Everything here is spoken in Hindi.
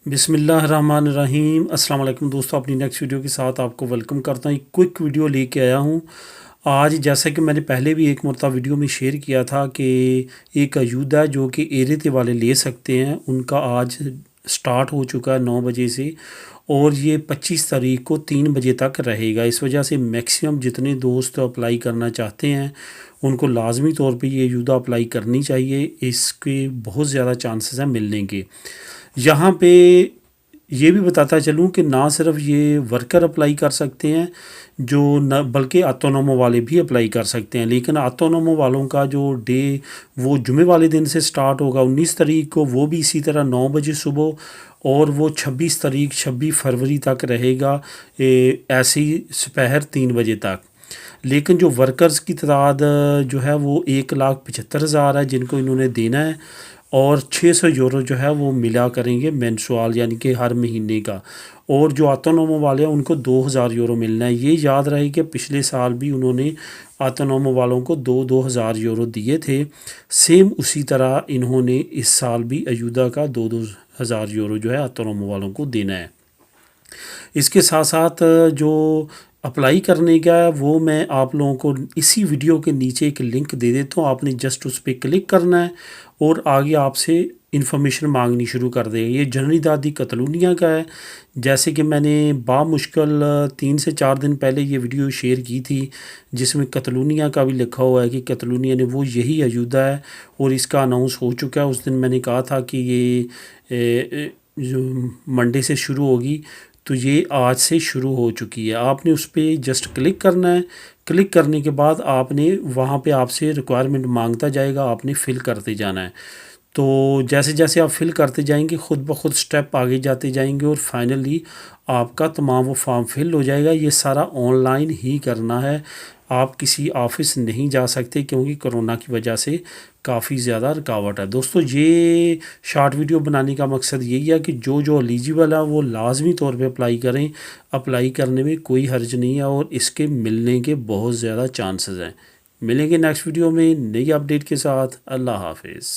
बिस्मिल्लाहिर्रहमानिर्रहीम। अस्सलाम वालेकुम दोस्तों, अपनी नेक्स्ट वीडियो के साथ आपको वेलकम करता हूँ। एक क्विक वीडियो लेके आया हूँ आज। जैसा कि मैंने पहले भी एक मरतबा वीडियो में शेयर किया था कि एक अयूदा जो कि एरते वाले ले सकते हैं, उनका आज स्टार्ट हो चुका है 9 बजे से, और ये 25 तारीख को 3 बजे तक रहेगा। इस वजह से मैक्सिमम जितने दोस्त अप्लाई करना चाहते हैं उनको लाजमी तौर पे ये अयूदा अप्लाई करनी चाहिए। इसके बहुत ज़्यादा चांसेस हैं मिलने के। यहाँ पे ये भी बताता चलूँ कि ना सिर्फ ये वर्कर अप्लाई कर सकते हैं, जो न बल्कि ऑटोनोमो वाले भी अप्लाई कर सकते हैं। लेकिन ऑटोनोमो वालों का जो डे वो जुमे वाले दिन से स्टार्ट होगा 19 तारीख को, वो भी इसी तरह 9 बजे सुबह, और वो 26 फरवरी तक रहेगा ऐसे ही दोपहर 3 बजे तक। लेकिन जो वर्कर्स की तादाद जो है वो 1,75,000 है जिनको इन्होंने देना है, और 600 यूरो जो है वो मिला करेंगे मेंसुअल, यानी कि हर महीने का। और जो ऑटोनोमो वाले हैं उनको 2,000 यूरो मिलना है। ये याद रहे कि पिछले साल भी उन्होंने ऑटोनोमो वालों को 2,000 यूरो दिए थे। सेम उसी तरह इन्होंने इस साल भी अयूदा का 2,000 यूरो जो है ऑटोनोमो वालों को देना है। इसके साथ साथ जो अप्लाई करने का है वो मैं आप लोगों को इसी वीडियो के नीचे एक लिंक दे देता हूँ। आपने जस्ट उस पर क्लिक करना है और आगे आपसे इन्फॉर्मेशन मांगनी शुरू कर देगा। ये जनरली दादी कतलूनिया का है। जैसे कि मैंने बामुश्किल 3 से 4 दिन पहले ये वीडियो शेयर की थी, जिसमें कतलूनिया का भी लिखा हुआ है कि कतलूनिया ने वो यही अयूदा है और इसका अनाउंस हो चुका है। उस दिन मैंने कहा था कि ये जो मंडे से शुरू होगी, तो ये आज से शुरू हो चुकी है। आपने उस पर जस्ट क्लिक करना है। क्लिक करने के बाद आपने वहाँ पे आपसे रिक्वायरमेंट मांगता जाएगा, आपने फ़िल करते जाना है। तो जैसे जैसे आप फ़िल करते जाएंगे खुद ब खुद स्टेप आगे जाते जाएंगे और फाइनली आपका तमाम वो फॉर्म फिल हो जाएगा। ये सारा ऑनलाइन ही करना है, आप किसी ऑफिस नहीं जा सकते क्योंकि कोरोना की वजह से काफ़ी ज़्यादा रुकावट है। दोस्तों, ये शॉर्ट वीडियो बनाने का मकसद यही है कि जो जो एलिजिबल है वो लाजमी तौर पे अप्लाई करें। अप्लाई करने में कोई हर्ज नहीं है और इसके मिलने के बहुत ज़्यादा चांसेस हैं। मिलेंगे नेक्स्ट वीडियो में नई अपडेट के साथ। अल्लाह हाफिज़।